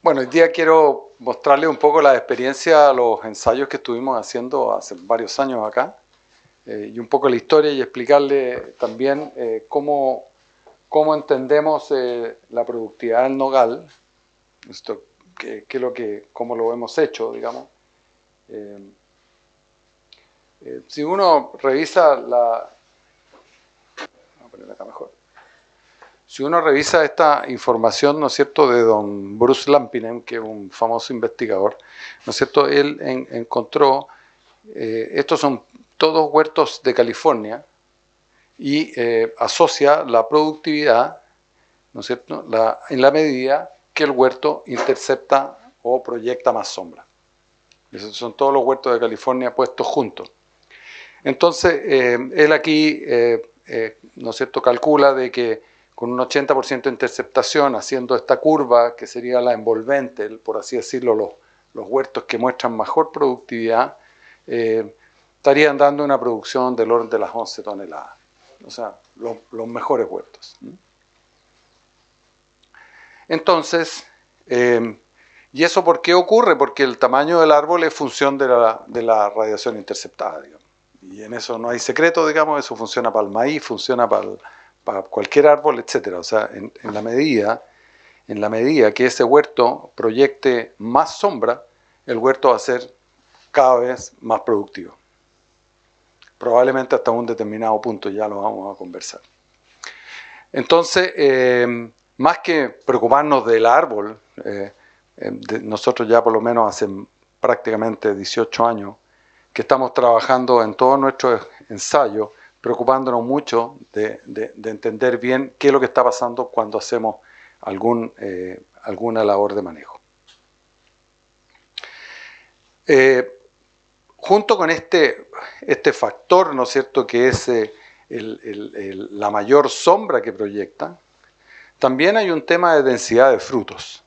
Bueno, hoy día quiero mostrarles un poco la experiencia, los ensayos que estuvimos haciendo hace varios años acá, y un poco la historia y explicarle también cómo entendemos la productividad del nogal, esto, cómo lo hemos hecho, digamos. Si uno revisa vamos a poner acá mejor. Si uno revisa esta información, ¿no es cierto?, de don Bruce Lampinen, que es un famoso investigador, ¿no es cierto?, él encontró, estos son todos huertos de California, y asocia la productividad, ¿no es cierto?, en la medida que el huerto intercepta o proyecta más sombra. Esos son todos los huertos de California puestos juntos. Entonces, él aquí, ¿no es cierto?, calcula de que con un 80% de interceptación, haciendo esta curva, que sería la envolvente, por así decirlo, los huertos que muestran mejor productividad, estarían dando una producción del orden de las 11 toneladas. O sea, los mejores huertos. Entonces, ¿y eso por qué ocurre? Porque el tamaño del árbol es función de la radiación interceptada, digamos. Y en eso no hay secreto, digamos, eso funciona para el maíz, funciona para cualquier árbol, etcétera. O sea, en la medida que ese huerto proyecte más sombra, el huerto va a ser cada vez más productivo. Probablemente hasta un determinado punto, ya lo vamos a conversar. Entonces, más que preocuparnos del árbol, nosotros ya por lo menos hace prácticamente 18 años que estamos trabajando en todos nuestros ensayos, preocupándonos mucho de entender bien qué es lo que está pasando cuando hacemos alguna labor de manejo. Junto con este factor, ¿no es cierto?, que es la mayor sombra que proyecta, también hay un tema de densidad de frutos.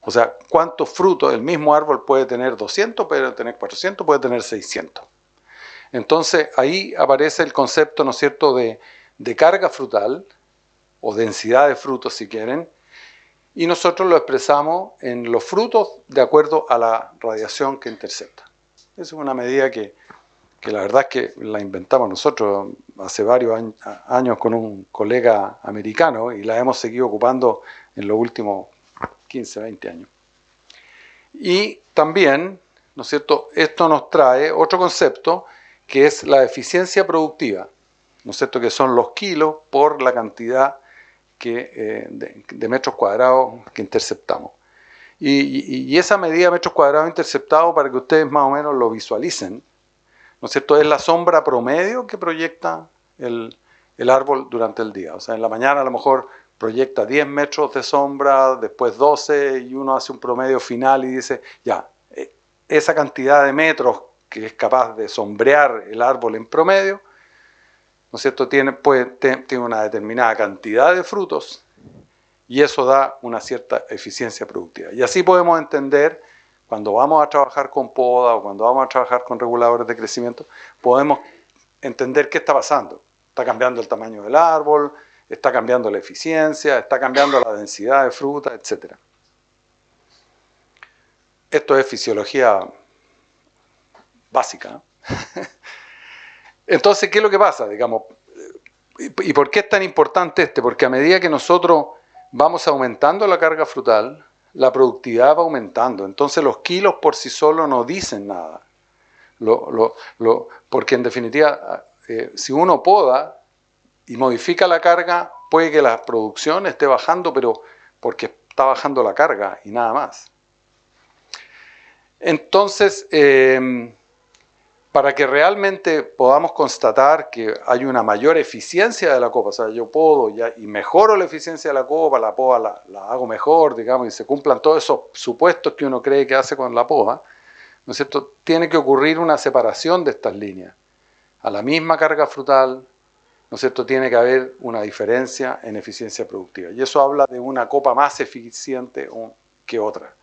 O sea, ¿cuántos frutos? El mismo árbol puede tener 200, puede tener 400, puede tener 600. Entonces, ahí aparece el concepto, ¿no es cierto?, de carga frutal, o densidad de frutos, si quieren, y nosotros lo expresamos en los frutos de acuerdo a la radiación que intercepta. Esa es una medida que la verdad es que la inventamos nosotros hace varios años con un colega americano y la hemos seguido ocupando en los últimos 15, 20 años. Y también, ¿no es cierto?, esto nos trae otro concepto que es la eficiencia productiva, ¿no es cierto?, que son los kilos por la cantidad de metros cuadrados que interceptamos. Y esa medida de metros cuadrados interceptados, para que ustedes más o menos lo visualicen, ¿no es cierto?, es la sombra promedio que proyecta el árbol durante el día. O sea, en la mañana a lo mejor proyecta 10 metros de sombra, después 12, y uno hace un promedio final y dice, ya, esa cantidad de metros que es capaz de sombrear el árbol en promedio, ¿no es cierto?, tiene una determinada cantidad de frutos, y eso da una cierta eficiencia productiva. Y así podemos entender, cuando vamos a trabajar con poda o cuando vamos a trabajar con reguladores de crecimiento, podemos entender qué está pasando. Está cambiando el tamaño del árbol, está cambiando la eficiencia, está cambiando la densidad de fruta, etc. Esto es fisiología básica. Entonces, ¿qué es lo que pasa? Digamos, ¿y por qué es tan importante Porque a medida que nosotros vamos aumentando la carga frutal, la productividad va aumentando. Entonces los kilos por sí solos no dicen nada. Porque en definitiva, si uno poda y modifica la carga, puede que la producción esté bajando, pero porque está bajando la carga y nada más. Entonces, para que realmente podamos constatar que hay una mayor eficiencia de la copa, o sea, yo podo y mejoro la eficiencia de la copa, la poda la hago mejor, digamos, y se cumplan todos esos supuestos que uno cree que hace con la poda, ¿no es cierto?, tiene que ocurrir una separación de estas líneas. A la misma carga frutal, ¿no es cierto?, tiene que haber una diferencia en eficiencia productiva. Y eso habla de una copa más eficiente que otra.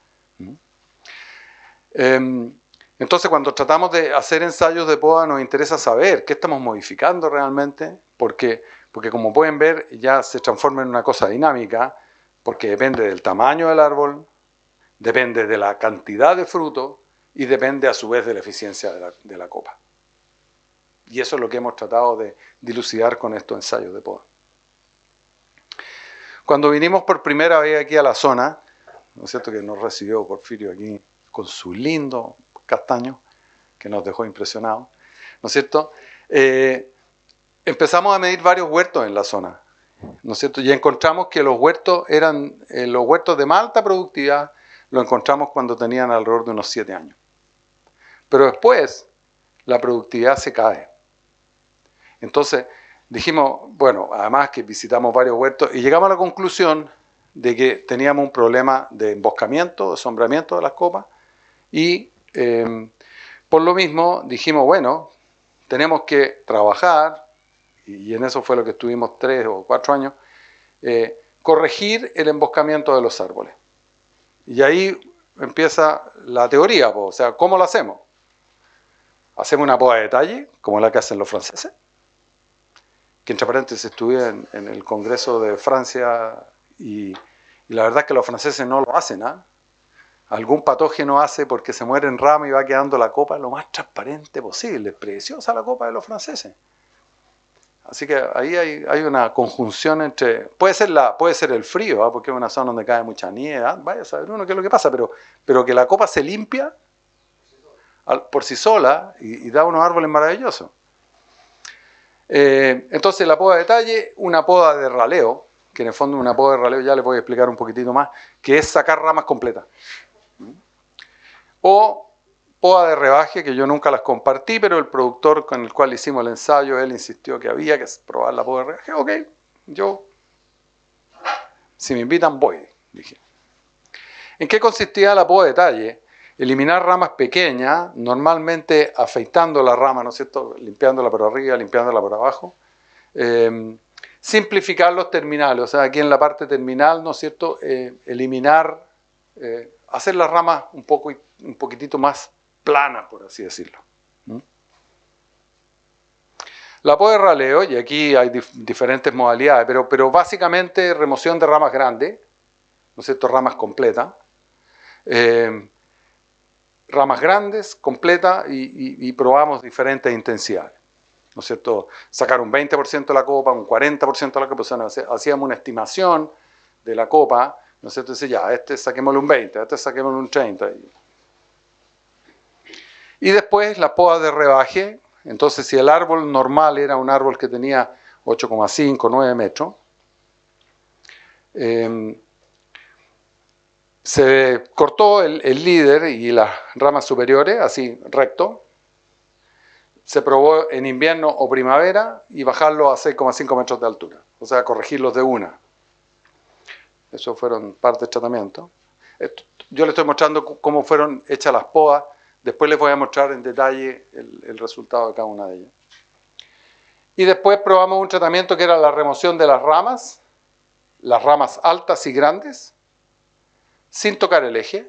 Entonces, cuando tratamos de hacer ensayos de poda, nos interesa saber qué estamos modificando realmente, porque porque como pueden ver ya se transforma en una cosa dinámica, porque depende del tamaño del árbol, depende de la cantidad de fruto y depende a su vez de la eficiencia de la copa. Y eso es lo que hemos tratado de dilucidar con estos ensayos de poda. Cuando vinimos por primera vez aquí a la zona, ¿no es cierto?, que nos recibió Porfirio aquí con su lindo castaño, que nos dejó impresionados, ¿no es cierto?, empezamos a medir varios huertos en la zona, ¿no es cierto?, y encontramos que los huertos eran, los huertos de más alta productividad, los encontramos cuando tenían alrededor de unos 7 años. Pero después, la productividad se cae. Entonces, dijimos, bueno, además que visitamos varios huertos y llegamos a la conclusión de que teníamos un problema de emboscamiento, de sombramiento de las copas y por lo mismo dijimos, bueno, tenemos que trabajar, y en eso fue lo que estuvimos 3 o 4 años, corregir el emboscamiento de los árboles. Y ahí empieza la teoría, o sea, ¿cómo lo hacemos? Hacemos una poda de detalle, como la que hacen los franceses, que entre paréntesis estuve en el Congreso de Francia y la verdad es que los franceses no lo hacen, ¿eh? Algún patógeno hace porque se muere en rama y va quedando la copa lo más transparente posible. Es preciosa la copa de los franceses. Así que ahí hay una conjunción entre... Puede ser el frío, ¿eh? Porque es una zona donde cae mucha nieve, ¿eh? Vaya a saber uno qué es lo que pasa, pero que la copa se limpia por sí sola y da unos árboles maravillosos. Entonces la poda de detalle, una poda de raleo, que en el fondo una poda de raleo ya les voy a explicar un poquitito más, que es sacar ramas completas. O poda de rebaje, que yo nunca las compartí, pero el productor con el cual hicimos el ensayo, él insistió que había que probar la poda de rebaje. Ok, yo, si me invitan, voy, dije. ¿En qué consistía la poda de detalle? Eliminar ramas pequeñas, normalmente afeitando la rama, ¿no es cierto?, limpiándola por arriba, limpiándola por abajo. Simplificar los terminales, o sea, aquí en la parte terminal, ¿no es cierto?, eliminar, hacer las ramas un poquitito más planas, por así decirlo. La poda de raleo, y aquí hay diferentes modalidades, pero básicamente remoción de ramas grandes, ¿no es cierto?, ramas completas. Ramas grandes, completas, y probamos diferentes intensidades, ¿no es cierto? Sacar un 20% de la copa, un 40% de la copa, o sea, hacíamos una estimación de la copa, ¿no es cierto? Entonces ya, saquémosle un 20, saquémosle un 30. Y después la poda de rebaje. Entonces si el árbol normal era un árbol que tenía 8,5, 9 metros, se cortó el líder y las ramas superiores, así recto. Se probó en invierno o primavera y bajarlo a 6,5 metros de altura. O sea, corregirlos de una. Eso fueron parte del tratamiento. Yo les estoy mostrando cómo fueron hechas las podas. Después les voy a mostrar en detalle el resultado de cada una de ellas. Y después probamos un tratamiento que era la remoción de las ramas altas y grandes, sin tocar el eje,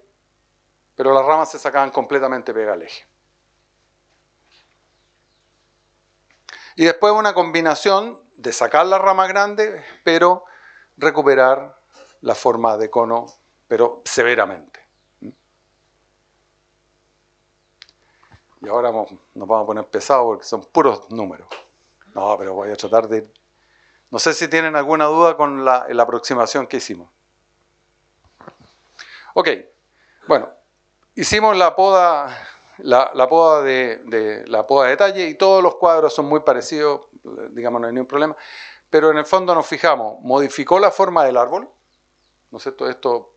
pero las ramas se sacaban completamente pegadas al eje. Y después una combinación de sacar las ramas grandes, pero recuperar la forma de cono, pero severamente. Y ahora nos vamos a poner pesados porque son puros números. No, pero voy a tratar de... No sé si tienen alguna duda con la aproximación que hicimos. Ok, bueno, hicimos la poda de detalle y todos los cuadros son muy parecidos, digamos, no hay ningún problema, pero en el fondo nos fijamos, modificó la forma del árbol, ¿no es cierto? Esto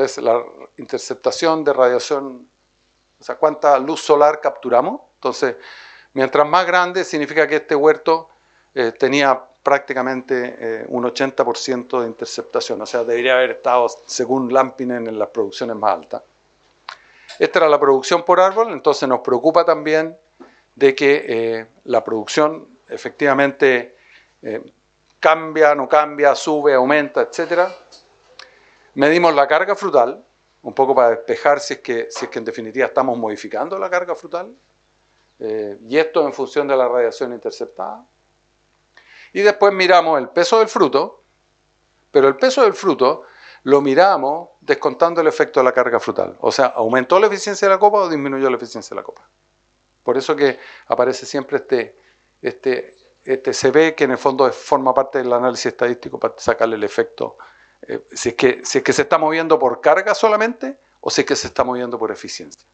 es la interceptación de radiación, o sea, cuánta luz solar capturamos. Entonces, mientras más grande, significa que este huerto tenía prácticamente un 80% de interceptación, o sea, debería haber estado, según Lampinen, en las producciones más altas. Esta era la producción por árbol, entonces nos preocupa también de que la producción efectivamente cambia, no cambia, sube, aumenta, etc. Medimos la carga frutal, un poco para despejar si es que en definitiva estamos modificando la carga frutal, y esto en función de la radiación interceptada. Y después miramos el peso del fruto, pero el peso del fruto lo miramos descontando el efecto de la carga frutal. O sea, ¿aumentó la eficiencia de la copa o disminuyó la eficiencia de la copa? Por eso que aparece siempre este CB, que en el fondo forma parte del análisis estadístico para sacarle el efecto, si es que se está moviendo por carga solamente o si es que se está moviendo por eficiencia.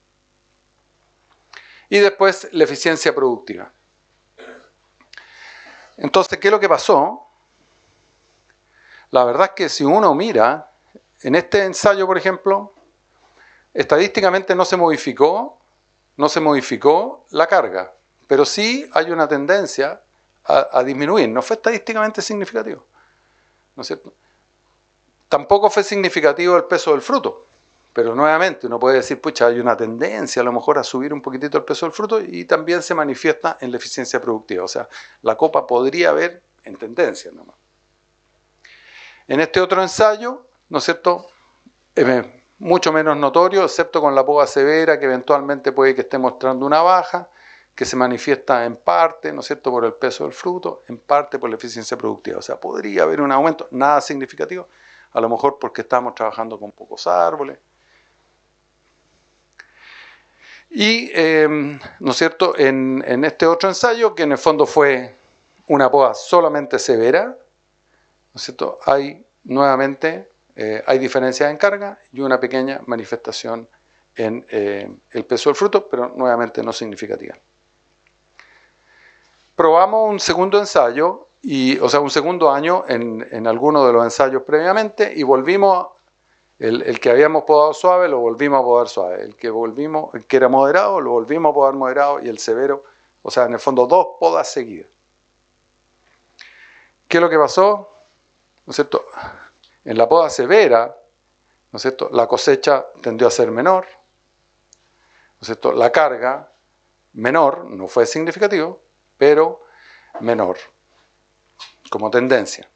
Y después la eficiencia productiva. Entonces, ¿qué es lo que pasó? La verdad es que si uno mira, en este ensayo, por ejemplo, estadísticamente no se modificó la carga, pero sí hay una tendencia a disminuir. No fue estadísticamente significativo, ¿no es cierto? Tampoco fue significativo el peso del fruto, pero nuevamente uno puede decir, pucha, hay una tendencia a lo mejor a subir un poquitito el peso del fruto y también se manifiesta en la eficiencia productiva. O sea, la copa podría haber en tendencia nomás. En este otro ensayo, ¿no es cierto?, mucho menos notorio, excepto con la poda severa, que eventualmente puede que esté mostrando una baja, que se manifiesta en parte, ¿no es cierto?, por el peso del fruto, en parte por la eficiencia productiva. O sea, podría haber un aumento, nada significativo, a lo mejor porque estamos trabajando con pocos árboles. Y, ¿no es cierto?, en este otro ensayo, que en el fondo fue una poda solamente severa, ¿no es cierto?, hay nuevamente hay diferencias en carga y una pequeña manifestación en el peso del fruto, pero nuevamente no significativa. Probamos un segundo ensayo, o sea, un segundo año en alguno de los ensayos previamente y volvimos, el que habíamos podado suave lo volvimos a podar suave, el que era moderado lo volvimos a podar moderado y el severo, o sea, en el fondo 2 podas seguidas. ¿Qué es lo que pasó? ¿No es cierto? En la poda severa, ¿no es cierto?, la cosecha tendió a ser menor, ¿no es cierto?, la carga menor, no fue significativo, pero menor, como tendencia.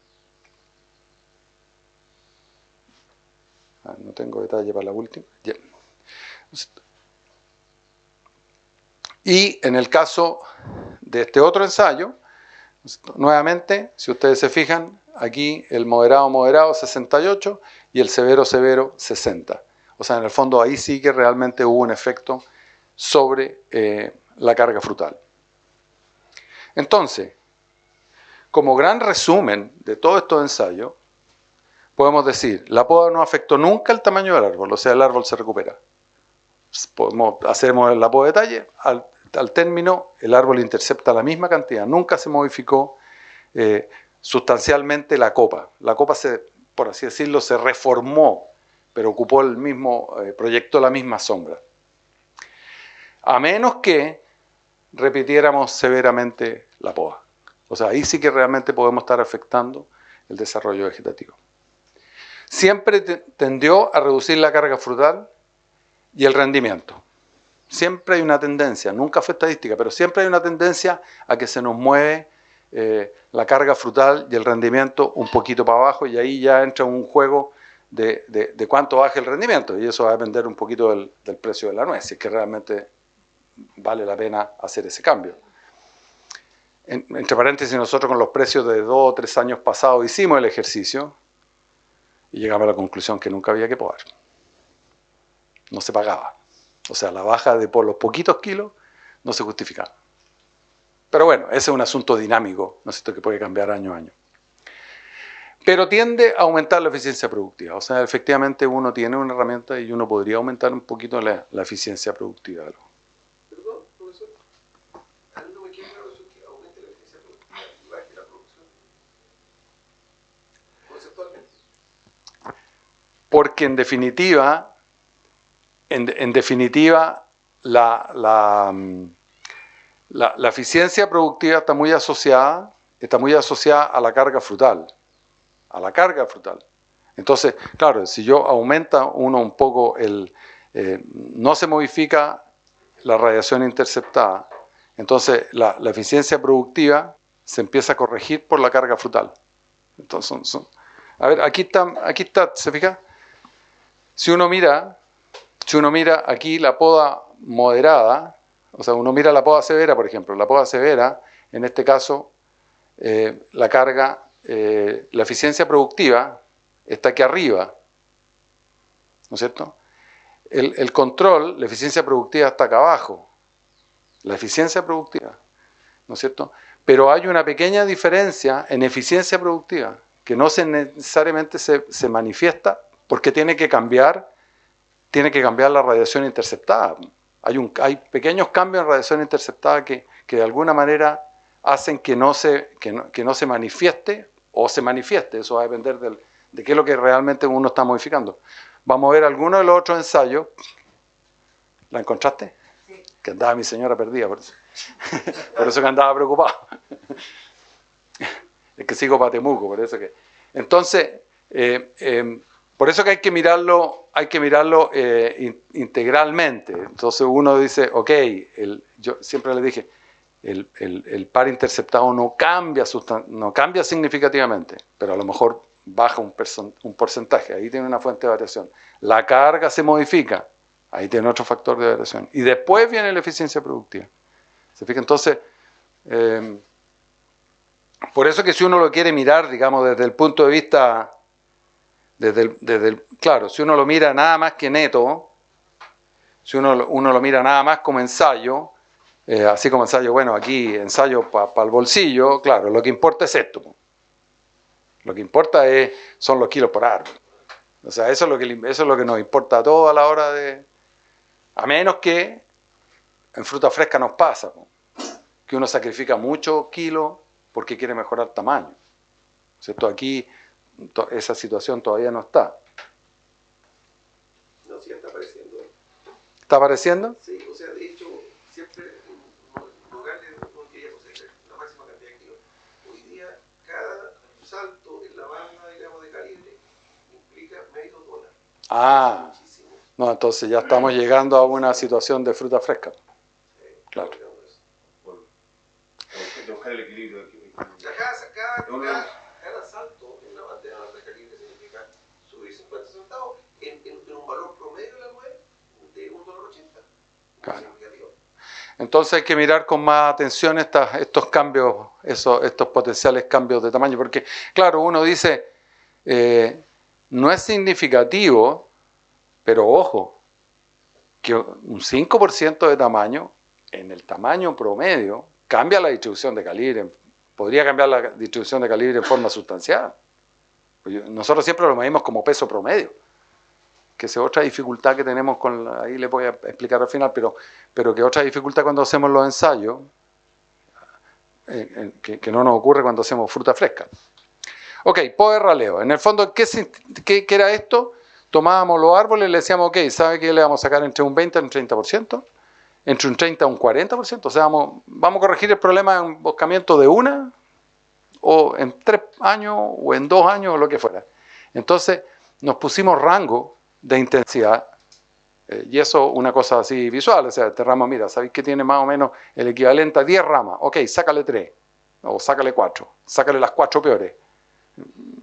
No tengo detalle para la última. Yeah. Y en el caso de este otro ensayo, nuevamente, si ustedes se fijan, aquí el moderado 68 y el severo 60. O sea, en el fondo ahí sí que realmente hubo un efecto sobre la carga frutal. Entonces, como gran resumen de todos estos ensayos, podemos decir, la poda no afectó nunca el tamaño del árbol, o sea, el árbol se recupera. Hacemos la poda de detalle, al término el árbol intercepta la misma cantidad, nunca se modificó sustancialmente la copa. La copa, por así decirlo, se reformó, pero ocupó el mismo, proyectó la misma sombra. A menos que repitiéramos severamente la poda. O sea, ahí sí que realmente podemos estar afectando el desarrollo vegetativo. Siempre tendió a reducir la carga frutal y el rendimiento. Siempre hay una tendencia, nunca fue estadística, pero siempre hay una tendencia a que se nos mueve la carga frutal y el rendimiento un poquito para abajo y ahí ya entra un juego de cuánto baja el rendimiento y eso va a depender un poquito del precio de la nuez, si es que realmente vale la pena hacer ese cambio. Entre paréntesis, nosotros con los precios de 2 o 3 años pasados hicimos el ejercicio y llegamos a la conclusión que nunca había que podar. No se pagaba. O sea, la baja de por los poquitos kilos no se justificaba. Pero bueno, ese es un asunto dinámico, ¿no es cierto?, que puede cambiar año a año. Pero tiende a aumentar la eficiencia productiva. O sea, efectivamente uno tiene una herramienta y uno podría aumentar un poquito la eficiencia productiva. Perdón, profesor. A mí no me queda claro eso, que aumente la eficiencia productiva y baje la producción. Conceptualmente. Porque en definitiva, la eficiencia productiva está muy asociada a la carga frutal. Entonces, claro, si yo aumenta uno un poco no se modifica la radiación interceptada, entonces la eficiencia productiva se empieza a corregir por la carga frutal. Entonces, a ver, aquí está, ¿se fija? Si uno mira aquí la poda moderada, o sea, uno mira la poda severa, por ejemplo, la poda severa, en este caso, la carga, la eficiencia productiva está aquí arriba, ¿no es cierto? El control, la eficiencia productiva está acá abajo, la eficiencia productiva, ¿no es cierto? Pero hay una pequeña diferencia en eficiencia productiva que no necesariamente se manifiesta porque tiene que cambiar la radiación interceptada. Hay pequeños cambios en radiación interceptada que de alguna manera hacen que no se manifieste o se manifieste. Eso va a depender de qué es lo que realmente uno está modificando. Vamos a ver algunos de los otros ensayos. ¿La encontraste? Sí. Que andaba mi señora perdida, por eso. Por eso que andaba preocupado. Es que sigo para Temuco, por eso que. Entonces, por eso que hay que mirarlo integralmente. Entonces uno dice, ok, yo siempre le dije, el par interceptado no cambia significativamente, pero a lo mejor baja un porcentaje, ahí tiene una fuente de variación. La carga se modifica, ahí tiene otro factor de variación. Y después viene la eficiencia productiva. ¿Se fija? Entonces, por eso que si uno lo quiere mirar, digamos, desde el punto de vista, claro, si uno lo mira nada más que neto, si uno lo mira nada más como ensayo, así como ensayo, bueno, aquí ensayo para el bolsillo, claro, lo que importa es esto. Lo que importa son los kilos por árbol. O sea, eso es lo que nos importa a todos a la hora de... A menos que en fruta fresca nos pasa, que uno sacrifica muchos kilos porque quiere mejorar tamaño. ¿Cierto? Aquí esa situación todavía no está. No, sí, está apareciendo. ¿Está apareciendo? Sí, o sea, de hecho, siempre en lugar de uno quería poseer la máxima cantidad de kilos, hoy día cada salto en la banda, digamos, de calibre implica medio dólar. Ah, no, entonces ya estamos llegando a una situación de fruta fresca. Claro. Buscar el equilibrio. Cada salto en la bandera de calibre significa subir 50 centavos en un valor promedio de la web de $1.80. Claro. Entonces hay que mirar con más atención estos cambios, estos potenciales cambios de tamaño, porque claro, uno dice, no es significativo, pero ojo, que un 5% de tamaño, en el tamaño promedio, cambia la distribución de calibre, podría cambiar la distribución de calibre en forma sustancial. Nosotros siempre lo medimos como peso promedio, que es otra dificultad que tenemos ahí les voy a explicar al final, pero que otra dificultad cuando hacemos los ensayos, que no nos ocurre cuando hacemos fruta fresca. Ok, poder raleo. En el fondo, ¿qué era esto? Tomábamos los árboles y le decíamos, ok, ¿sabe qué le vamos a sacar entre un 20 y un 30%? Entre un 30 y un 40%. O sea, vamos a corregir el problema de emboscamiento de una, o en 3 años, o en 2 años, o lo que fuera. Entonces, nos pusimos rango de intensidad, y eso una cosa así visual. O sea, este ramo, mira, ¿sabéis que tiene más o menos el equivalente a 10 ramas? Ok, sácale 3, o sácale 4, sácale las 4 peores.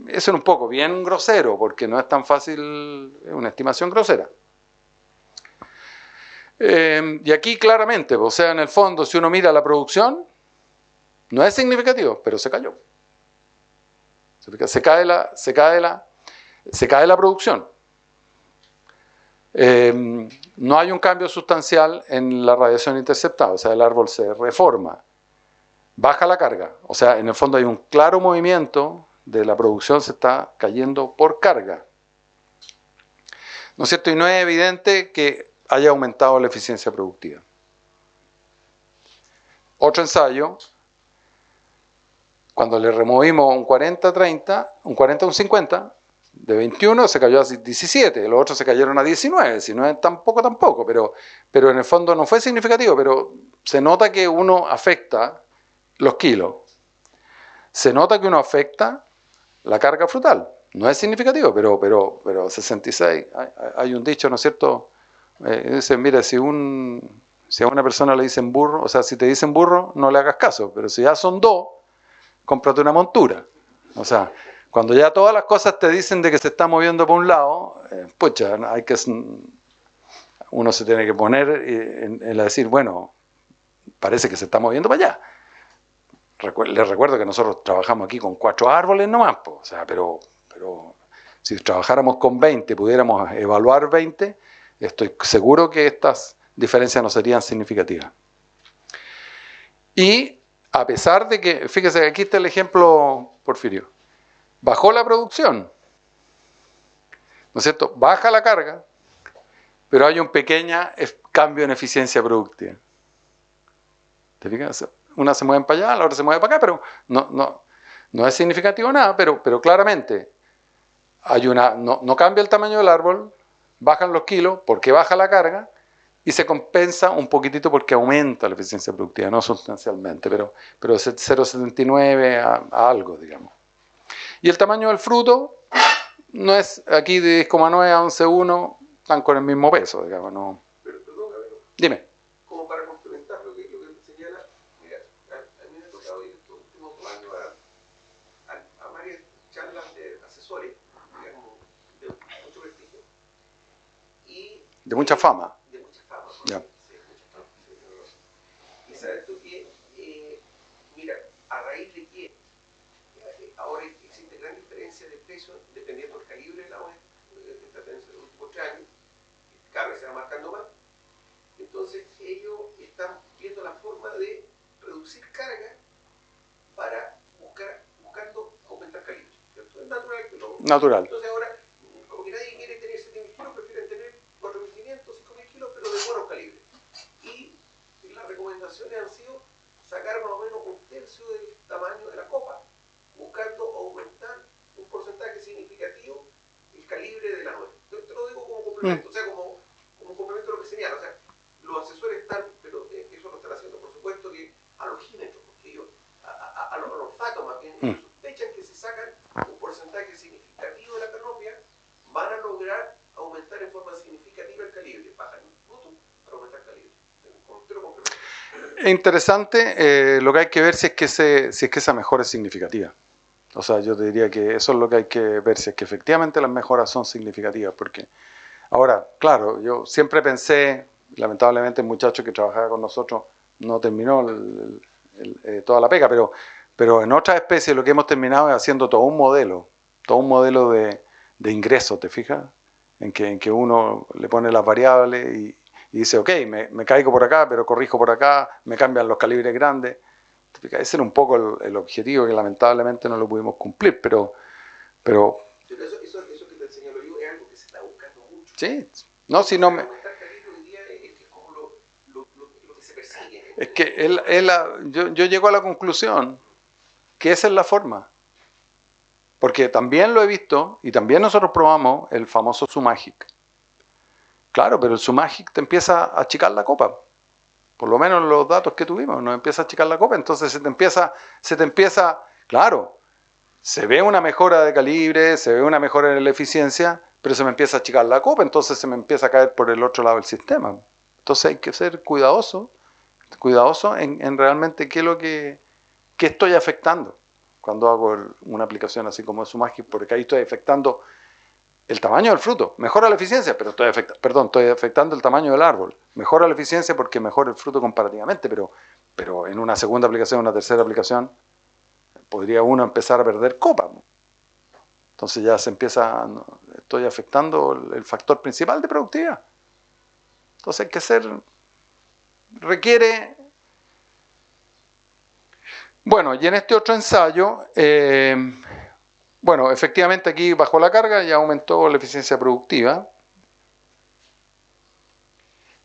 Eso es un poco bien grosero, porque no es tan fácil, es una estimación grosera. Y aquí claramente, o sea, en el fondo, si uno mira la producción, no es significativo, pero se cayó. Se cae la producción. No hay un cambio sustancial en la radiación interceptada, o sea, el árbol se reforma. Baja la carga, o sea, en el fondo hay un claro movimiento de la producción, se está cayendo por carga. ¿No es cierto? Y no es evidente que haya aumentado la eficiencia productiva. Otro ensayo, cuando le removimos un 40-30, un 40 a un 50, de 21 se cayó a 17, los otros se cayeron a 19, si no es tampoco, pero en el fondo no fue significativo, pero se nota que uno afecta los kilos. Se nota que uno afecta la carga frutal. No es significativo, pero 66, hay un dicho, ¿no es cierto? Dice, mira, si a una persona le dicen burro, o sea, si te dicen burro, no le hagas caso, pero si ya son 2, cómprate una montura. O sea, cuando ya todas las cosas te dicen de que se está moviendo por un lado, pucha, uno se tiene que poner en decir, bueno, parece que se está moviendo para allá. Les recuerdo que nosotros trabajamos aquí con 4 árboles nomás, po. O sea, pero si trabajáramos con 20, pudiéramos evaluar 20, estoy seguro que estas diferencias no serían significativas. Y a pesar de que, fíjese, aquí está el ejemplo, Porfirio, bajó la producción, ¿no es cierto? Baja la carga, pero hay un pequeño cambio en eficiencia productiva. ¿Te fijas? Una se mueve para allá, la otra se mueve para acá, pero no es significativo nada, pero claramente hay no cambia el tamaño del árbol, bajan los kilos porque baja la carga y se compensa un poquitito porque aumenta la eficiencia productiva, no sustancialmente, pero de 0,79 a algo, digamos. Y el tamaño del fruto no es aquí de 10,9 a 11,1, están con el mismo peso, digamos, no. Pero perdón, Dime. Como para complementar lo que señala, mira, a mí me ha tocado ir estos últimos 2 años a varias charlas de asesores, digamos, de mucho prestigio. Y de mucha fama. De mucha fama, ¿no? Ya. Sí, mucha fama. Sí, y sabes tú que, mira, a raíz de que ahora existe gran diferencia de precio dependiendo del calibre de la hoja, esta tendencia de los últimos 3 años, cada vez se va marcando más. Entonces ellos están viendo la forma de reducir carga para buscando aumentar calibre. ¿Cierto? Es natural que lo... Natural. Entonces ahora, como que nadie quiere tener 7.000 kilos, prefieren tener 4.500, 5.000 kilos, pero de buenos calibres. Y las recomendaciones han sido sacar más o menos 1/3 del tamaño de la copa, buscando aumentar un porcentaje significativo el calibre de la nuez. Te lo digo como complemento, o sea, como complemento a lo que señala. O sea, los asesores están, pero eso lo están haciendo, por supuesto, que al ojímetro, porque ellos, al olfato más bien, ellos sospechan que si sacan un porcentaje significativo de la canopia, van a lograr aumentar en forma significativa el calibre. Bajan el fruto para aumentar el calibre. Te lo complemento. Es interesante, lo que hay que ver si es que esa mejora es significativa. O sea, yo te diría que eso es lo que hay que ver, si es que efectivamente las mejoras son significativas, porque ahora, claro, yo siempre pensé, lamentablemente el muchacho que trabajaba con nosotros no terminó toda la pega, pero en otras especies lo que hemos terminado es haciendo todo un modelo de ingreso, ¿te fijas? En que uno le pone las variables y dice, ok, me caigo por acá, pero corrijo por acá, me cambian los calibres grandes. Ese era un poco el objetivo que lamentablemente no lo pudimos cumplir, pero eso que te señalo yo es algo que se está buscando mucho. Sí, no, si no me... Es que yo llego a la conclusión que esa es la forma. Porque también lo he visto, y también nosotros probamos el famoso Sumagic. Claro, pero el Sumagic te empieza a achicar la copa. Por lo menos los datos que tuvimos, nos empieza a achicar la copa, entonces se te empieza, claro, se ve una mejora de calibre, se ve una mejora en la eficiencia, pero se me empieza a achicar la copa, entonces se me empieza a caer por el otro lado del sistema. Entonces hay que ser cuidadoso en realmente qué es lo que estoy afectando cuando hago una aplicación así como Sumagic, porque ahí estoy afectando el tamaño del fruto, mejora la eficiencia, pero estoy afectando el tamaño del árbol. Mejora la eficiencia porque mejora el fruto comparativamente, pero en una segunda aplicación, una tercera aplicación, podría uno empezar a perder copa. Entonces ya estoy afectando el factor principal de productividad. Entonces hay que requiere... Bueno, y en este otro ensayo... Bueno, efectivamente aquí bajó la carga y aumentó la eficiencia productiva.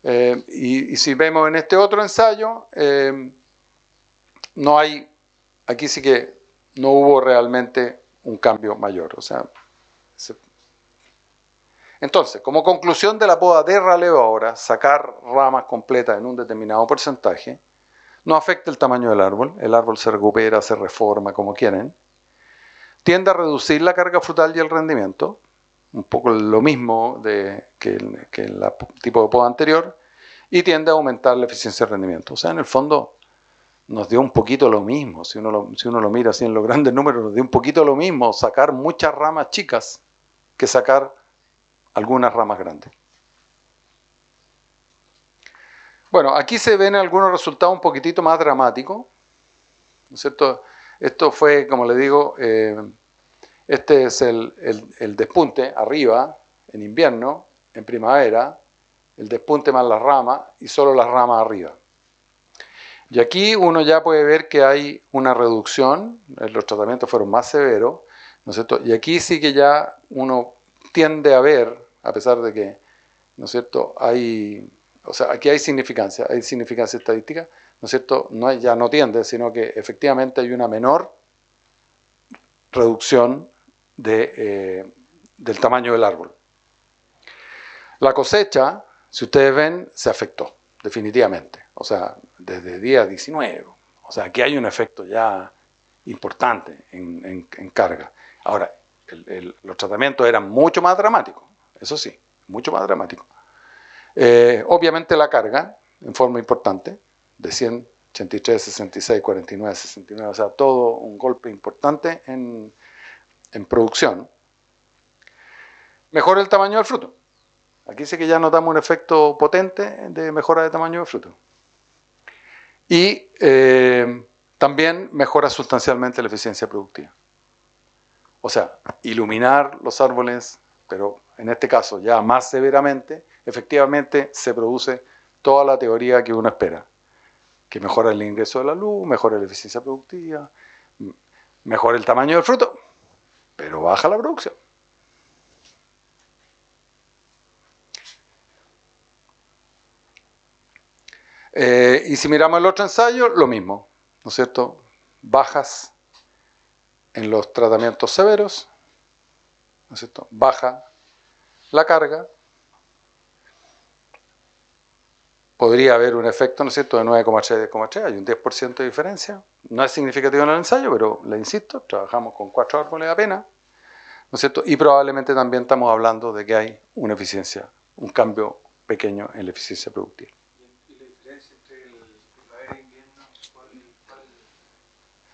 Y si vemos en este otro ensayo, aquí sí que no hubo realmente un cambio mayor. O sea, entonces, como conclusión de la poda de ralevo ahora, sacar ramas completas en un determinado porcentaje, no afecta el tamaño del árbol se recupera, se reforma, como quieren. Tiende a reducir la carga frutal y el rendimiento, un poco lo mismo que el tipo de poda anterior, y tiende a aumentar la eficiencia de rendimiento. O sea, en el fondo nos dio un poquito lo mismo, si uno lo mira así en los grandes números, nos dio un poquito lo mismo sacar muchas ramas chicas que sacar algunas ramas grandes. Bueno, aquí se ven algunos resultados un poquitito más dramáticos. ¿no es cierto? Esto fue, como le digo, este es el despunte arriba, en invierno, en primavera, el despunte más las ramas y solo las ramas arriba. Y aquí uno ya puede ver que hay una reducción, los tratamientos fueron más severos, ¿no es cierto? Y aquí sí que ya uno tiende a ver, a pesar de que, ¿no es cierto?, o sea, aquí hay significancia estadística, ¿no es cierto? No, ya no tiende, sino que efectivamente hay una menor reducción del tamaño del árbol. La cosecha, si ustedes ven, se afectó, definitivamente. O sea, desde día 19. O sea, aquí hay un efecto ya importante en carga. Ahora, los tratamientos eran mucho más dramáticos, eso sí, mucho más dramáticos. Obviamente la carga, en forma importante, de 100, 83, 66, 49, 69, o sea, todo un golpe importante en producción. Mejora el tamaño del fruto. Aquí sí que ya notamos un efecto potente de mejora de tamaño del fruto. Y también mejora sustancialmente la eficiencia productiva. O sea, iluminar los árboles, pero en este caso ya más severamente, efectivamente se produce toda la teoría que uno espera. Que mejora el ingreso de la luz, mejora la eficiencia productiva, mejora el tamaño del fruto, pero baja la producción. Y si miramos el otro ensayo, lo mismo, ¿no es cierto? Bajas en los tratamientos severos, ¿no es cierto? Baja la carga. Podría haber un efecto, ¿no es cierto?, de 9,3 a 10,3, hay un 10% de diferencia. No es significativo en el ensayo, pero le insisto, trabajamos con 4 árboles apenas, ¿no es cierto? Y probablemente también estamos hablando de que hay una eficiencia, un cambio pequeño en la eficiencia productiva. ¿Y la diferencia entre el primavera e invierno? ¿Cuál?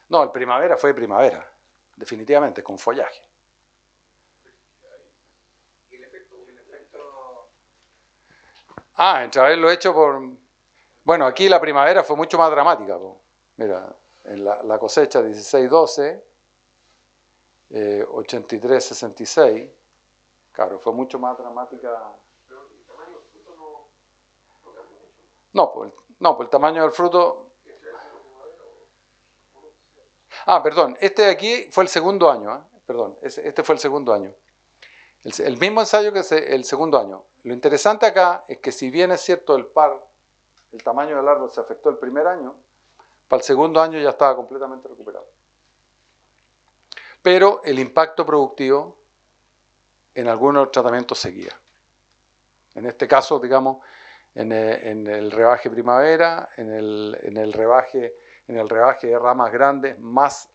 No, el primavera fue primavera, definitivamente, con follaje. Y el efecto. Entre haberlo hecho por... Bueno, aquí la primavera fue mucho más dramática. Mira, en la cosecha 16-12, 83-66, claro, fue mucho más dramática. Pero el tamaño del fruto no cambia mucho. No, pues el tamaño del fruto... perdón, este de aquí fue el segundo año, perdón, este fue el segundo año. El mismo ensayo que el segundo año. Lo interesante acá es que si bien es cierto el tamaño del árbol se afectó el primer año, para el segundo año ya estaba completamente recuperado. Pero el impacto productivo en algunos tratamientos seguía. En este caso, digamos, en el rebaje primavera, en el rebaje de ramas grandes, más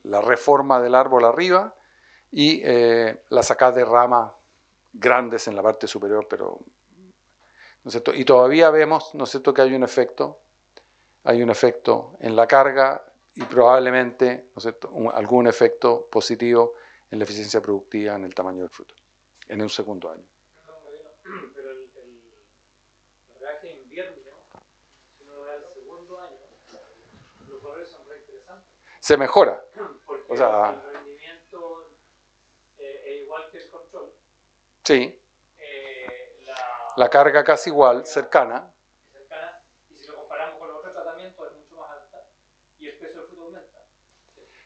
la reforma del árbol arriba y la sacada de ramas grandes en la parte superior, pero ¿no es cierto? Y todavía vemos, ¿no es cierto?, que hay un efecto en la carga y probablemente, ¿no es cierto?, algún efecto positivo en la eficiencia productiva, en el tamaño del fruto, en un segundo año. Pero el reaje de invierno, si uno ve el segundo año, los valores son re interesantes. Se mejora. Porque O sea, el rendimiento es igual que el control. Sí. La carga casi igual, cercana. Y si lo comparamos con los otros tratamientos es mucho más alta y el peso del fruto aumenta.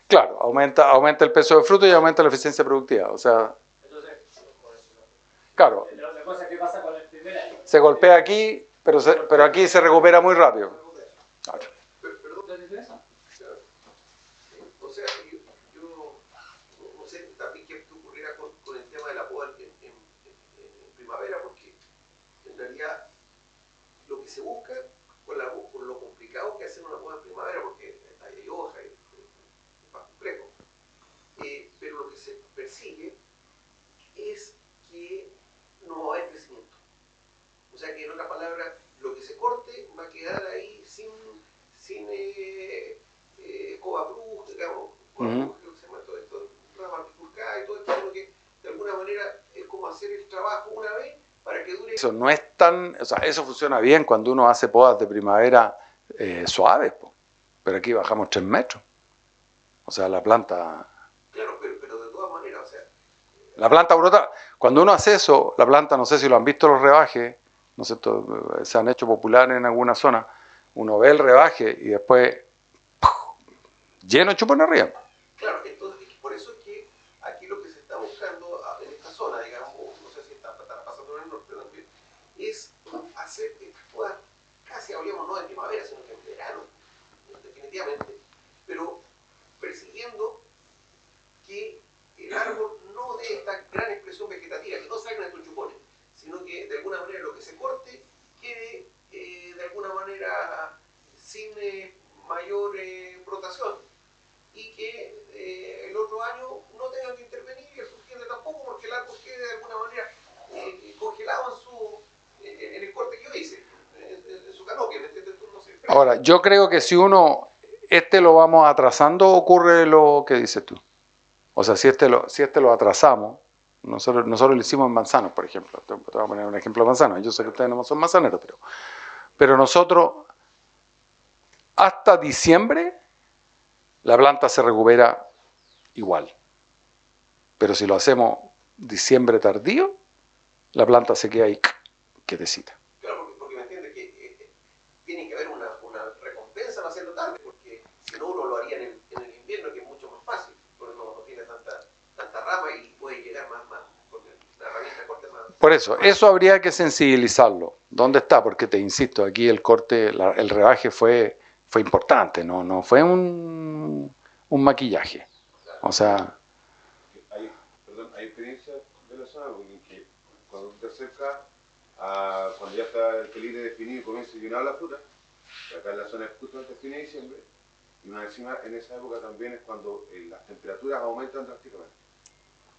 Claro, aumenta el peso del fruto y aumenta la eficiencia productiva. O sea, entonces, claro, la cosa que pasa con el primer año. se golpea aquí, pero aquí se recupera muy rápido. Claro. Perdón, o sea, yo no sé también qué ocurrirá con el tema de la poda en primavera, porque en realidad lo que se busca, por lo complicado que es hacer una poda en primavera, porque hay hoja, es más complejo, pero lo que se persigue es que no hay crecimiento. O sea que en otras palabras, lo que se corte va a quedar ahí sin covabruz, digamos, ramas bifurcadas y todo esto, lo que de alguna manera es como hacer el trabajo una vez para que dure. Eso no es tan, o sea, eso funciona bien cuando uno hace podas de primavera suaves, po. Pero aquí bajamos 3 metros. O sea, la planta... Claro, pero de todas maneras, o sea... La planta brota, cuando uno hace eso, la planta, no sé si lo han visto los rebajes, ¿no es cierto? Se han hecho populares en alguna zona, uno ve el rebaje y después ¡puf! Lleno de chupón arriba. Claro, entonces, por eso es que aquí lo que se está buscando en esta zona, digamos, no sé si está pasando en el norte también, es hacer estas podas, casi habríamos no de primavera, sino que en verano, definitivamente, pero persiguiendo que el árbol no dé esta gran expresión vegetativa, que no salgan estos chupones, sino que de alguna manera lo que se corte quede de alguna manera sin mayor brotación y que el otro año no tengan que intervenir y el subsiguiente tampoco, porque el árbol quede de alguna manera congelado en el corte que yo hice, en su canopia, ¿me entiendes? No sé. Ahora, yo creo que si uno, lo vamos atrasando, ocurre lo que dices tú. O sea, si lo atrasamos, nosotros lo hicimos en manzanos, por ejemplo. Te voy a poner un ejemplo de manzanos. Yo sé que ustedes no son manzaneros, pero nosotros, hasta diciembre, la planta se recupera igual. Pero si lo hacemos diciembre tardío, la planta se queda ahí quietecita. Claro, porque me entiende que tiene que haber una recompensa no hacerlo tarde, porque si no uno lo haría en el invierno, que es mucho más fácil, porque no tiene tanta rama y puede llegar más porque la herramienta corta es más... Por eso habría que sensibilizarlo. ¿Dónde está? Porque te insisto, aquí el corte, el rebaje fue importante, no fue un maquillaje. O sea... Hay experiencias de la zona en que cuando te acercas a cuando ya está el calibre definido y comienza a llenar la fruta, acá en la zona es justo antes de fin de diciembre, y más encima en esa época también es cuando las temperaturas aumentan drásticamente.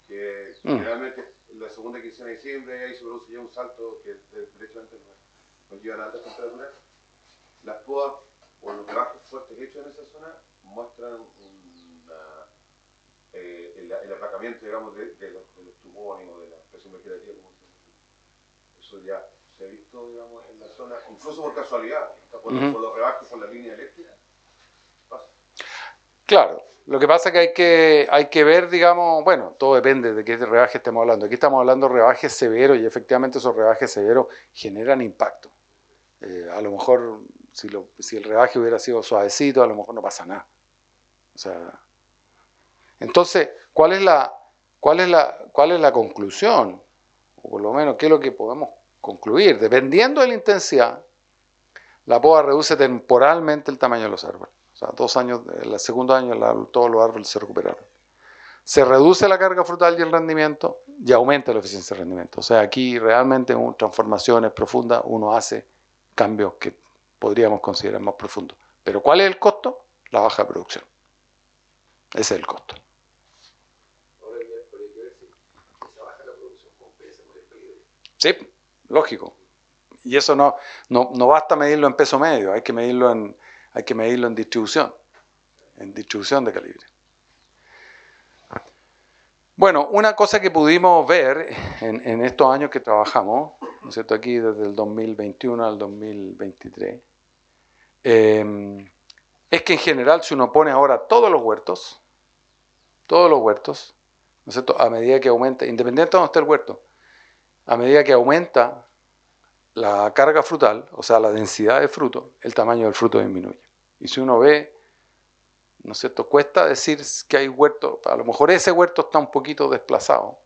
Que generalmente en la segunda quincena de diciembre ahí se produce ya un salto que derechamente nos lleva a altas temperaturas. Las podas o los trabajos fuertes hechos en esa zona muestran el aplacamiento, digamos, de los tumones o de la expresión vegetativa, como se dice. Eso ya se ha visto, digamos, en la zona, incluso por casualidad, por los rebajes, por la línea eléctrica. Pasa. Claro, lo que pasa es que hay que ver, digamos, bueno, todo depende de qué rebaje estemos hablando. Aquí estamos hablando de rebajes severos y efectivamente esos rebajes severos generan impacto. A lo mejor, si el rebaje hubiera sido suavecito, a lo mejor no pasa nada. O sea, entonces, ¿cuál es la conclusión? O por lo menos, ¿qué es lo que podemos concluir? Dependiendo de la intensidad, la poda reduce temporalmente el tamaño de los árboles. O sea, 2 años, el segundo año todos los árboles se recuperaron. Se reduce la carga frutal y el rendimiento y aumenta la eficiencia de rendimiento. O sea, aquí realmente en transformaciones profundas uno hace cambios que podríamos considerar más profundos. Pero ¿cuál es el costo? La baja de producción. Ese es el costo. Ahora hay que ver si esa baja la producción compensa con el peligro. Sí, lógico. Y eso no basta medirlo en peso medio, hay que medirlo en distribución de calibre. Bueno, una cosa que pudimos ver en estos años que trabajamos, ¿no es cierto? Aquí desde el 2021 al 2023, es que en general si uno pone ahora todos los huertos, ¿no es cierto? A medida que aumenta, independiente de donde esté el huerto, a medida que aumenta la carga frutal, o sea, la densidad de fruto, el tamaño del fruto disminuye. Y si uno ve, ¿no es cierto?, cuesta decir que hay huertos, a lo mejor ese huerto está un poquito desplazado,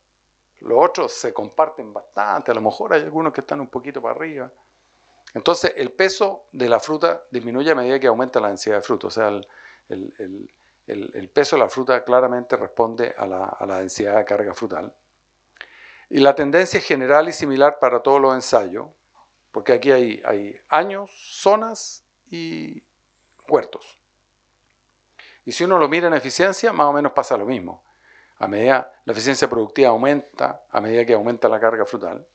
los otros se comparten bastante, a lo mejor hay algunos que están un poquito para arriba. Entonces, el peso de la fruta disminuye a medida que aumenta la densidad de fruto, o sea, el peso de la fruta claramente responde a la densidad de carga frutal. Y la tendencia es general y similar para todos los ensayos, porque aquí hay años, zonas y huertos. Y si uno lo mira en eficiencia, más o menos pasa lo mismo. A medida la eficiencia productiva aumenta, a medida que aumenta la carga frutal.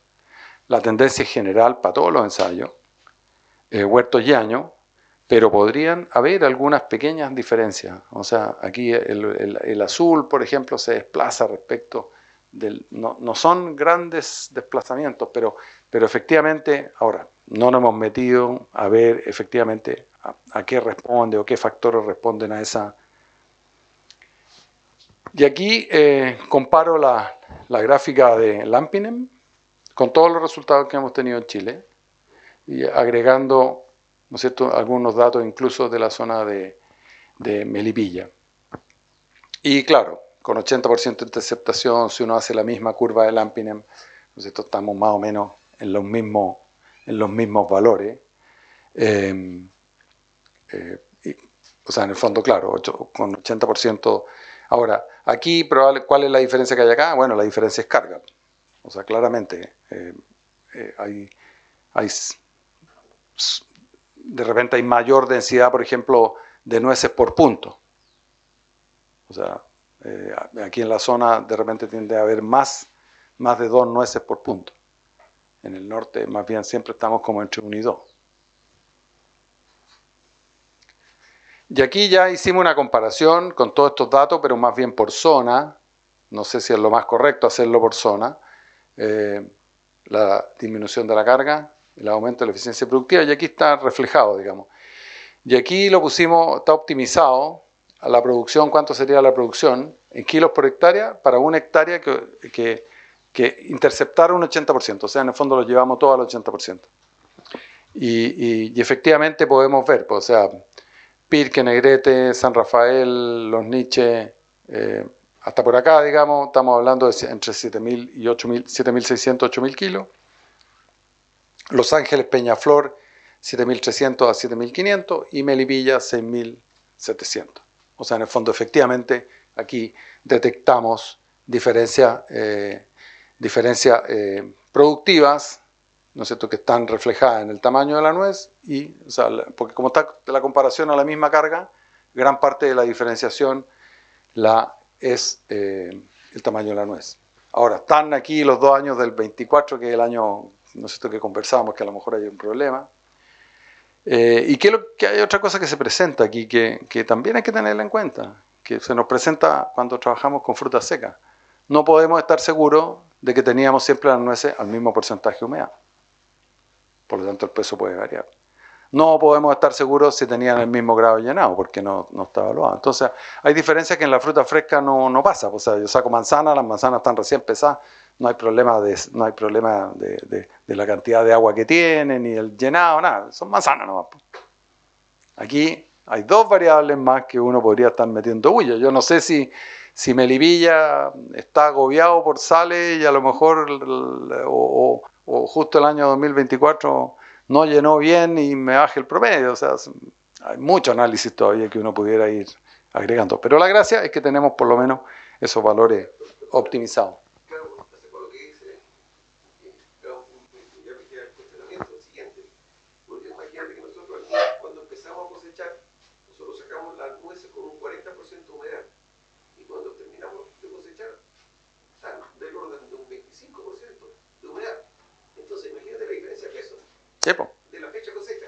La tendencia es general para todos los ensayos, huertos y años, pero podrían haber algunas pequeñas diferencias. O sea, aquí el azul, por ejemplo, se desplaza respecto del... No son grandes desplazamientos, pero efectivamente, ahora, no nos hemos metido a ver efectivamente a qué responde o qué factores responden a esa. Y aquí comparo la gráfica de Lampinen con todos los resultados que hemos tenido en Chile y agregando, ¿no es cierto?, algunos datos incluso de la zona de Melipilla. Y claro, con 80% de interceptación, si uno hace la misma curva de Lampinen, ¿no es cierto?, estamos más o menos en los mismos valores. O sea, en el fondo, claro, con 80%. Ahora, aquí, ¿cuál es la diferencia que hay acá? Bueno, la diferencia es carga. O sea, claramente, de repente hay mayor densidad, por ejemplo, de nueces por punto. O sea, aquí en la zona de repente tiende a haber más de 2 nueces por punto. En el norte, más bien, siempre estamos como entre 1 y 2. Y aquí ya hicimos una comparación con todos estos datos, pero más bien por zona. No sé si es lo más correcto hacerlo por zona. La disminución de la carga, el aumento de la eficiencia productiva, y aquí está reflejado, digamos. Y aquí lo pusimos, está optimizado a la producción, ¿cuánto sería la producción? En kilos por hectárea, para 1 hectárea que interceptara un 80%. O sea, en el fondo lo llevamos todo al 80%. Y efectivamente podemos ver, pues, o sea, Pirque, Negrete, San Rafael, Los Niches, hasta por acá, digamos, estamos hablando de entre 7.000 y 7.600, 8.000 kilos. Los Ángeles, Peñaflor, 7.300 a 7.500 y Melipilla, 6.700. O sea, en el fondo, efectivamente, aquí detectamos diferencias productivas, ¿no es cierto?, que están reflejadas en el tamaño de la nuez, y, o sea, porque como está la comparación a la misma carga, gran parte de la diferenciación es el tamaño de la nuez. Ahora, están aquí los 2 años del 24, que es el año, ¿no es cierto?, que conversábamos, que a lo mejor hay un problema. Y que hay otra cosa que se presenta aquí, que también hay que tenerla en cuenta, que se nos presenta cuando trabajamos con frutas secas. No podemos estar seguros de que teníamos siempre las nueces al mismo porcentaje de humedad. Por lo tanto, el peso puede variar. No podemos estar seguros si tenían el mismo grado de llenado, porque no está evaluado. Entonces, hay diferencias que en la fruta fresca no pasa. O sea, yo saco manzanas, las manzanas están recién pesadas, no hay problema de la cantidad de agua que tienen, ni el llenado, nada. Son manzanas nomás. Aquí hay 2 variables más que uno podría estar metiendo bulla. Yo no sé si Melipilla está agobiado por sales y a lo mejor, o justo el año 2024 no llenó bien y me baje el promedio. O sea, hay mucho análisis todavía que uno pudiera ir agregando. Pero la gracia es que tenemos por lo menos esos valores optimizados. Claro, con lo que dice, ya me queda el cuestionamiento siguiente. Porque imagínate que nosotros aquí, cuando empezamos a cosechar, nosotros sacamos las nueces con un 40% de humedad. Y cuando terminamos de cosechar, están del orden de un 25% de humedad. Entonces, imagínate la diferencia de peso. Sí, po. De la fecha de cosecha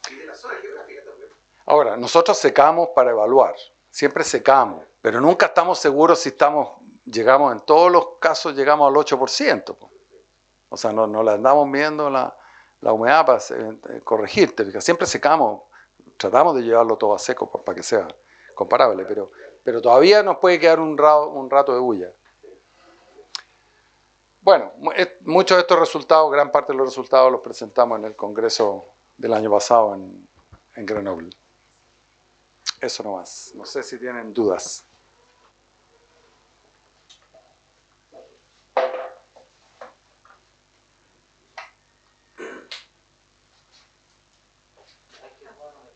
y de la zona geográfica también. Ahora, nosotros secamos para evaluar, siempre secamos, pero nunca estamos seguros si llegamos, en todos los casos llegamos al 8%. Po. O sea, no la andamos viendo la humedad para corregirte, siempre secamos, tratamos de llevarlo todo a seco para que sea comparable, pero todavía nos puede quedar un rato de bulla. Bueno, muchos de estos resultados, gran parte de los resultados los presentamos en el congreso del año pasado en Grenoble. Eso nomás. No sé si tienen dudas.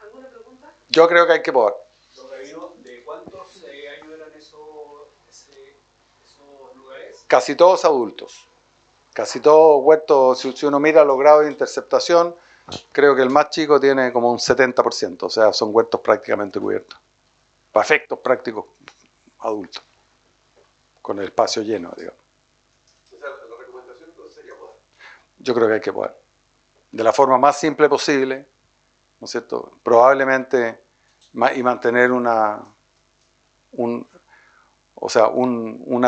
¿Alguna pregunta? Yo creo que hay que poder. ¿De cuántos años eran esos lugares? Casi todos adultos. Casi todos huertos, si uno mira los grados de interceptación, creo que el más chico tiene como un 70%, o sea, son huertos prácticamente cubiertos. Para efectos prácticos adultos, con el espacio lleno, digamos. O sea, la recomendación entonces sería poder. Yo creo que hay que poder. De la forma más simple posible, ¿no es cierto? Probablemente, y mantener una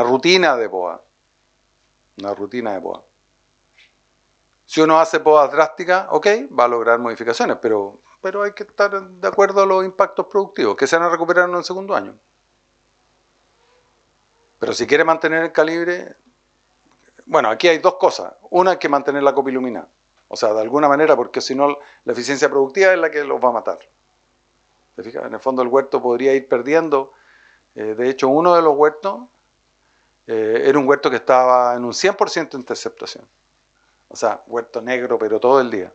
rutina de poda. Una rutina de poda. Si uno hace podas drásticas, ok, va a lograr modificaciones, pero pero hay que estar de acuerdo a los impactos productivos, que se van a recuperar en el segundo año. Pero si quiere mantener el calibre, bueno, aquí hay dos cosas. Una es que mantener la copa iluminada. O sea, de alguna manera, porque si no, la eficiencia productiva es la que los va a matar. ¿Te fijas? En el fondo el huerto podría ir perdiendo. De hecho, uno de los huertos era un huerto que estaba en un 100% de interceptación. O sea, huerto negro, pero todo el día.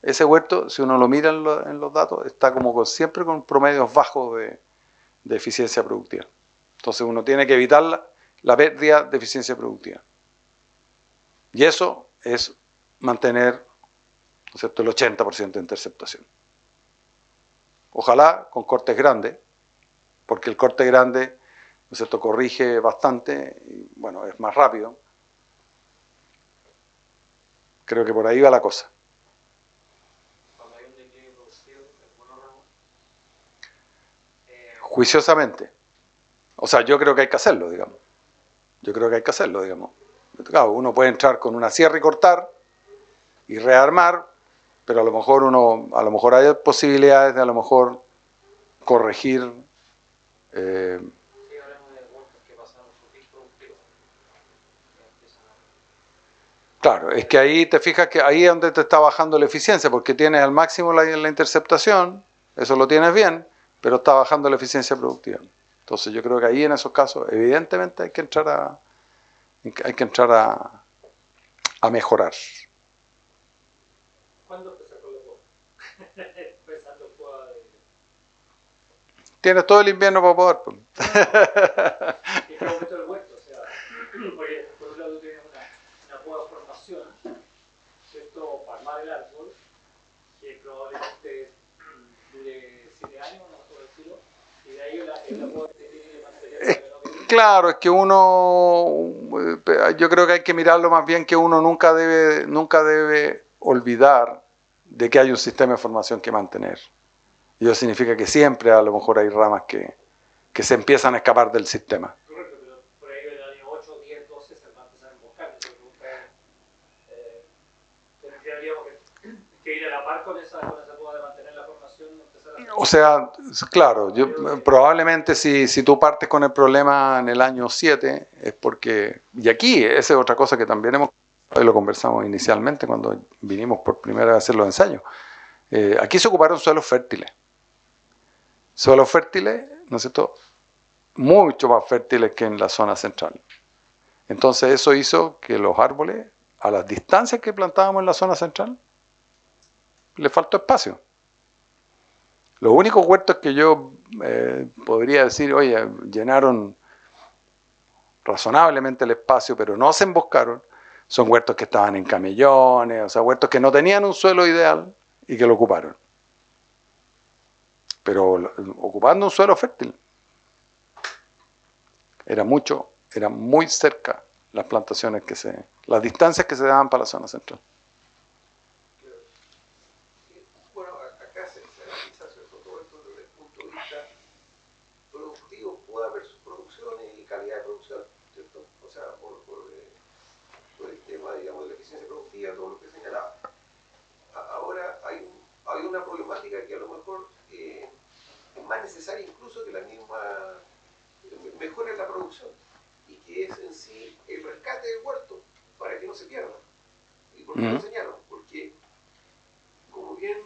Ese huerto, si uno lo mira en los datos, está como siempre con promedios bajos de eficiencia productiva. Entonces uno tiene que evitar la pérdida de eficiencia productiva. Y eso es mantener, ¿no es cierto?, el 80% de interceptación. Ojalá con cortes grandes, porque el corte grande, ¿no es cierto?, corrige bastante y, bueno, es más rápido. Creo que por ahí va la cosa. Cuando hay un declive producido de algunos ramos, Juiciosamente. O sea, yo creo que hay que hacerlo, digamos. Claro, uno puede entrar con una sierra y cortar y rearmar, pero a lo mejor hay posibilidades de a lo mejor corregir. sí, hablamos de huertos que pasaron su pico productivo. Claro, es que ahí te fijas que ahí es donde te está bajando la eficiencia, porque tienes al máximo la interceptación, eso lo tienes bien, pero está bajando la eficiencia productiva. Entonces yo creo que ahí en esos casos, evidentemente hay que entrar a mejorar. ¿Cuándo empezar con los huertos? Empezando el juego de... Tienes todo el invierno para poder. Pues. ¿En qué momento del huerto? O sea, porque por un lado tú tienes una buena formación, ¿cierto? Para armar el árbol, que probablemente dure 7 años, no puedo decirlo, y de ahí el agua que tiene que mantener para que no quede. Claro, es que yo creo que hay que mirarlo más bien que uno nunca debe olvidar de que hay un sistema de formación que mantener. Y eso significa que siempre a lo mejor hay ramas que se empiezan a escapar del sistema. Correcto, pero por ahí el año 8, 10, 12 se va a empezar a emboscar. Tendríamos que ir a la par con esa moda de mantener la formación. O sea, claro, probablemente si tú partes con el problema en el año 7 es porque, y aquí esa es otra cosa que también lo conversamos inicialmente cuando vinimos por primera vez a hacer los ensayos. Aquí se ocuparon suelos fértiles, ¿no es cierto?, mucho más fértiles que en la zona central. Entonces eso hizo que los árboles, a las distancias que plantábamos en la zona central, le faltó espacio. Los únicos huertos que yo podría decir, oye, llenaron razonablemente el espacio, pero no se emboscaron, son huertos que estaban en camellones, o sea, huertos que no tenían un suelo ideal y que lo ocuparon. Pero ocupando un suelo fértil. Era muy cerca las plantaciones las distancias que se daban para la zona central. Bueno, acá se analiza, ¿cierto?, todo esto desde el punto de vista productivo, versus producciones y calidad de producción, ¿cierto? O sea, por el tema, digamos, de la eficiencia productiva, todo lo que señalaba. Ahora hay una problemática que a lo mejor es más necesaria incluso que la misma mejora en la producción, y que es en sí el rescate del huerto para que no se pierda. ¿Y por qué lo señalo? Porque, como bien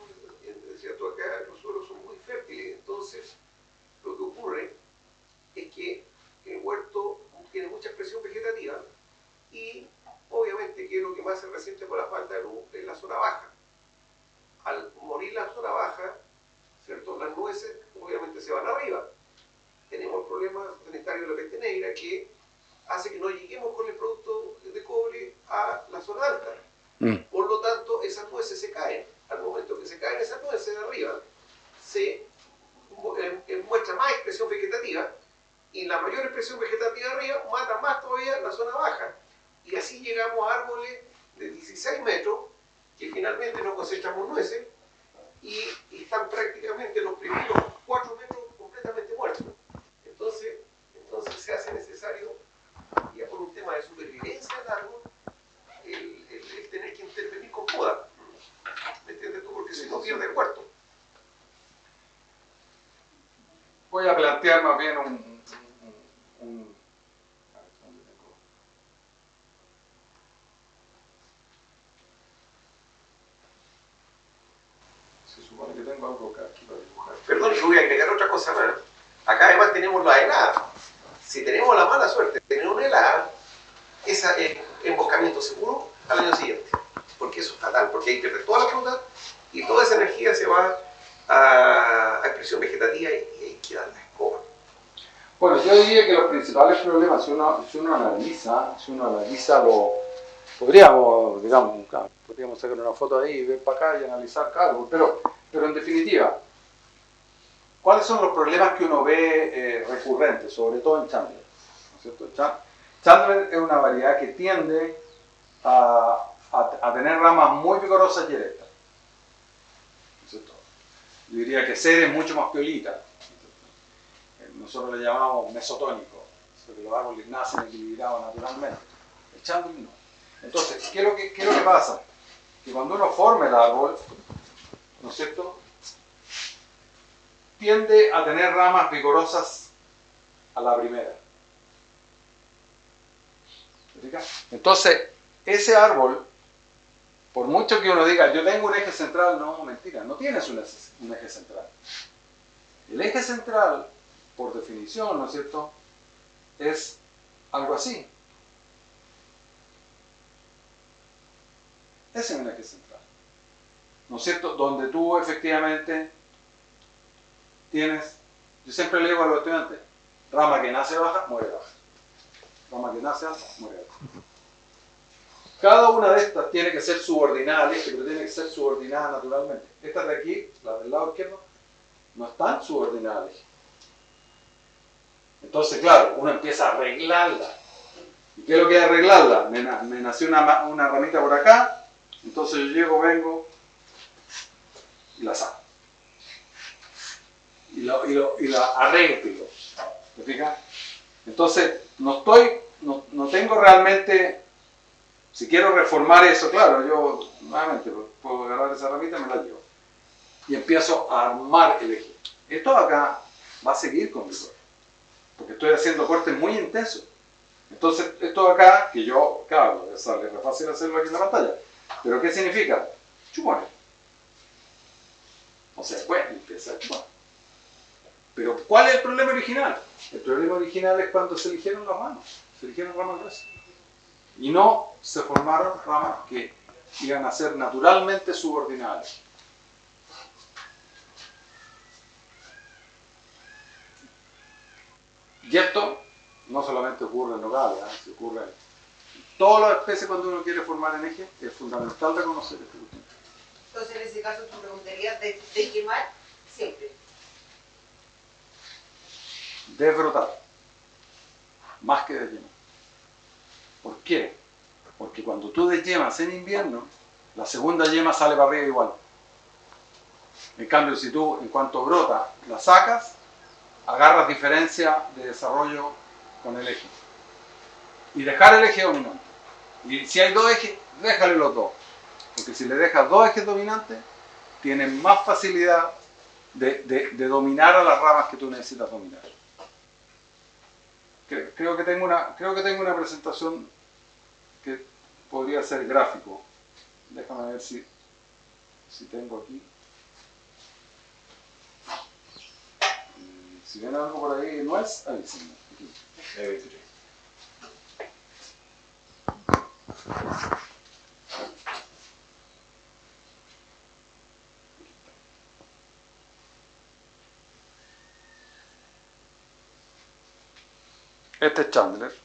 decía tú acá, los suelos son muy fértiles, entonces lo que ocurre es que el huerto tiene mucha expresión vegetativa y obviamente que lo que más se resiente por la falta de luz es la zona baja. Al morir la zona baja, ¿cierto?, las nueces obviamente se van arriba. Tenemos el problema sanitario de la peste negra que hace que no lleguemos con el producto de cobre a la zona alta. Por lo tanto, esas nueces se caen. Al momento que se caen esas nueces de arriba, se muestra más expresión vegetativa, y la mayor expresión vegetativa de arriba mata más todavía la zona baja. Y así llegamos a árboles de 16 metros, que finalmente no cosechamos nueces, y están prácticamente los primeros 4 metros completamente muertos. Entonces se hace necesario, ya por un tema de supervivencia del árbol, el tener que intervenir con poda. ¿Me entiendes tú? Porque si no pierde el huerto. más bien un a ver, ¿dónde tengo? Se supone que tengo algo acá aquí para dibujar. Perdón, yo voy a agregar otra cosa más. Acá además tenemos la helada. Si tenemos la mala suerte de tener una helada, esa es emboscamiento seguro al año siguiente. Porque eso es fatal, porque ahí pierde toda la fruta y toda esa energía se va a expresión vegetativa y ahí queda la escoba. Bueno, yo diría que los principales problemas, si uno analiza podríamos sacar una foto ahí y ver para acá y analizar cada árbol, pero en definitiva, ¿cuáles son los problemas que uno ve recurrentes, sobre todo en Chandler? ¿No es cierto? Chandler es una variedad que tiende a tener ramas muy vigorosas y erectas. ¿No es cierto? Yo diría que Ceres es mucho más piolita. Nosotros le llamamos mesotónico, porque los árboles nacen equilibrados naturalmente. El Chandler no. Entonces, ¿qué es lo que pasa? Que cuando uno forma el árbol, ¿no es cierto?, tiende a tener ramas vigorosas a la primera. ¿Me fijas? Entonces, ese árbol, por mucho que uno diga, yo tengo un eje central, no, mentira, no tienes un eje central. El eje central, por definición, ¿no es cierto?, es algo así. Ese es un eje central, ¿no es cierto?, donde tú efectivamente tienes, yo siempre le digo a los estudiantes, rama que nace baja, muere baja. Rama que nace alta, muere alta. Cada una de estas tiene que ser subordinada al eje, pero tiene que ser subordinada naturalmente. Estas de aquí, las del lado izquierdo, no están subordinadas al eje. Entonces, claro, uno empieza a arreglarla. ¿Y qué es lo que es arreglarla? Me nació una ramita por acá, entonces yo llego, vengo y la saco. Y la arreglo. ¿Te fijas? Entonces, no tengo realmente, si quiero reformar eso, claro, yo nuevamente puedo agarrar esa ramita y me la llevo. Y empiezo a armar el eje. Esto acá va a seguir con vigor, porque estoy haciendo cortes muy intensos. Entonces, esto acá, que yo, claro, es fácil hacerlo aquí en la pantalla, pero ¿qué significa? Chupones. O sea, bueno, empieza a chupar. Pero ¿cuál es el problema original? El problema original es cuando se eligieron las ramas. Se eligieron ramas gruesas. Y no se formaron ramas que iban a ser naturalmente subordinadas. Y esto no solamente ocurre en nogales, se ocurre en todas las especies cuando uno quiere formar en eje. Es fundamental reconocer este cuestión. Entonces, en ese caso, tú preguntarías de quemar siempre. Desbrotar, más que desyemas. ¿Por qué? Porque cuando tú desyemas en invierno, la segunda yema sale para arriba igual. En cambio, si tú, en cuanto brota, la sacas, agarras diferencia de desarrollo con el eje. Y dejar el eje dominante. Y si hay dos ejes, déjale los dos. Porque si le dejas dos ejes dominantes, tienes más facilidad de dominar a las ramas que tú necesitas dominar. Creo que tengo una presentación que podría ser gráfico. Déjame ver si tengo aquí. Si ven algo por ahí, no es, avísenme. Aquí. Este es Chandler,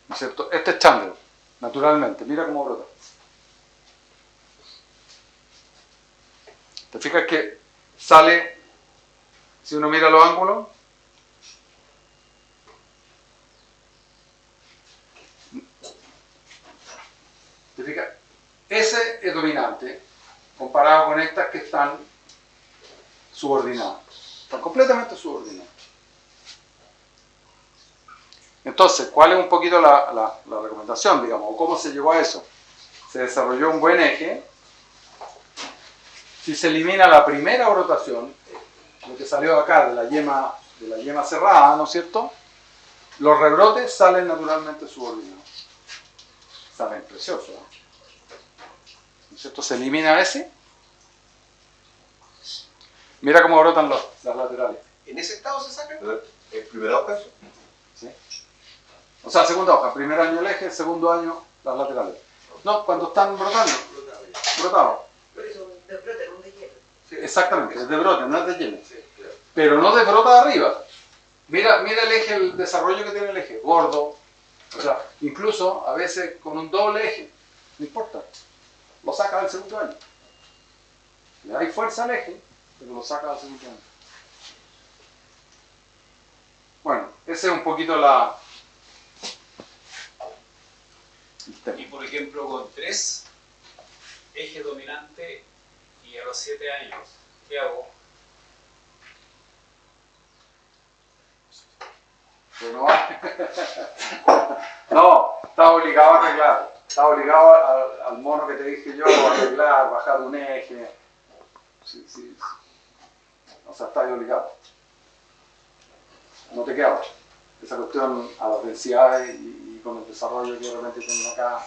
¿no es cierto? Este es Chandler, naturalmente, mira cómo brota. ¿Te fijas que sale, si uno mira los ángulos? ¿Te fijas? Ese es dominante, comparado con estas que están subordinadas. Están completamente subordinadas. Entonces, ¿cuál es un poquito la recomendación, digamos? ¿O cómo se llegó a eso? Se desarrolló un buen eje. Si se elimina la primera brotación, lo que salió acá de la yema cerrada, ¿no es cierto? Los rebrotes salen naturalmente subordinados. Salen preciosos, ¿no? ¿No es cierto? Se elimina ese. Mira cómo brotan las laterales. ¿En ese estado se saca? ¿El primer hoja eso? ¿Sí? O sea, segunda hoja, primer año el eje, segundo año las laterales. No, cuando están brotando, brotados. Pero eso de brote, no de hielo. Sí. Exactamente, es de brote, no es de lleno. Sí, claro. Pero no de brota de arriba. Mira el eje, el desarrollo que tiene el eje, gordo. O sea, incluso a veces con un doble eje, no importa, lo saca del segundo año. Le da fuerza al eje, pero lo saca del segundo año. Bueno, ese es un poquito el tema. Y por ejemplo, con 3 ejes dominantes y a los 7 años, ¿qué hago? Pero no, está obligado a arreglar. Está obligado al mono que te dije yo a arreglar, bajar un eje. Sí, sí. O sea, está ahí obligado. No te queda otra. Esa cuestión a las densidades y con el desarrollo que realmente tienen acá